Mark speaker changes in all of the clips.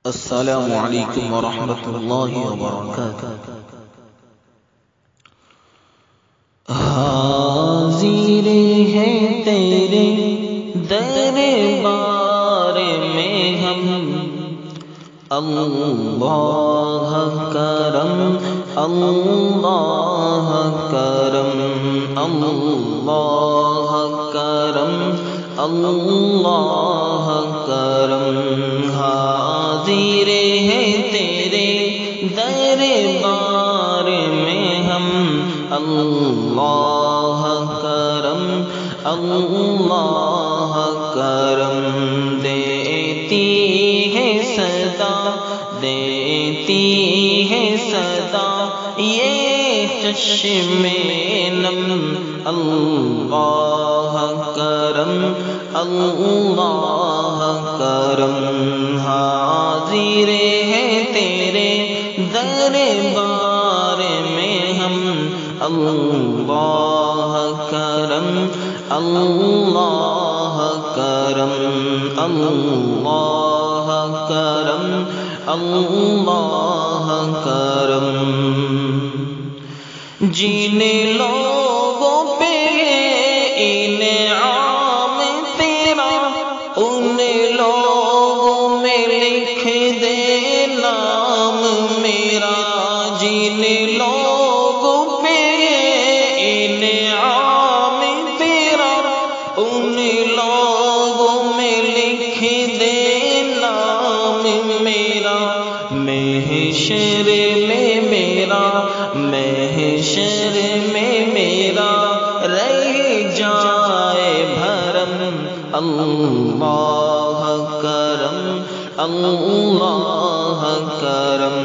Speaker 1: السلام علیکم ورحمۃ اللہ وبرکاتہ۔ حاضر ہیں تیرے دربار میں ہم، اللہ کرم اللہ کرم اللہ کرم اللہ کرم۔ حاضر ہیں تیرے دربار میں ہم، اللہ کرم اللہ کرم۔ دیتی ہے صدا دیتی ہے صدا یہ چشم نم، اللہ کرم اللہ کرم۔ حاضر ہیں تیرے دربار میں ہم، اللہ کرم اللہ کرم اللہ کرم اللہ کرم۔ جن لوگوں پہ انعام تیرا ان لوگوں میں لکھ دے نام میرا۔ جن لوگوں پہ انعام تیرا ان لوگوں میں لکھ دے نام میرا۔ محشر میں میرا محشر میں میرا رہ جائے بھرم، اللہ کرم اللہ کرم۔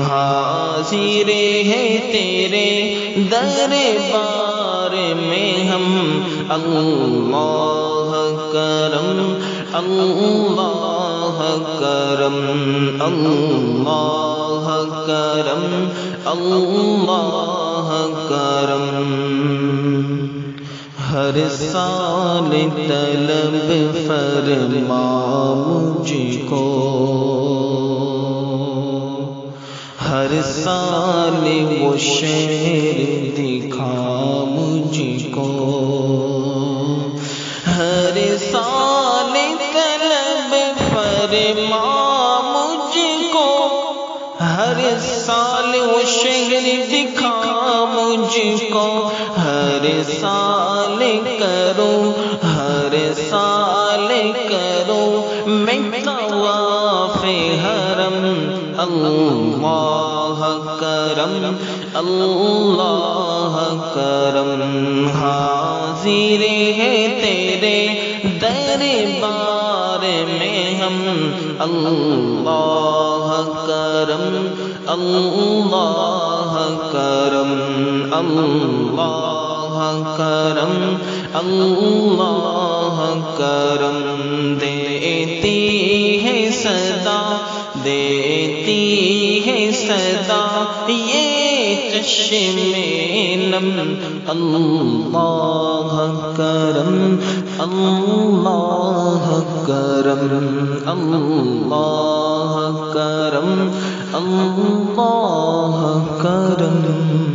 Speaker 1: حاضر ہے تیرے دربار میں ہم، اللہ کرم اللہ کرم اللہ کرم اللہ کرم۔ ہر سال طلب فرما مجھ کو، ہر سال وہ شعر دکھا مجھ کو، ہر سال طلب فرما مجھ کو، ہر سال وہ شعر دکھا مجھ کو۔ ہر سال کرو ہر سال کرو میں طواف حرم، اللہ کرم اللہ کرم۔ حاضر ہے تیرے دربار میں ہم، اللہ کرم اللہ کرم اللہ کرم اللہ کرم۔ دیتی ہے صدا دیتی ہے صدا یہ چشم نم، اللہ کرم اللہ کرم اللہ کرم اللہ کرم۔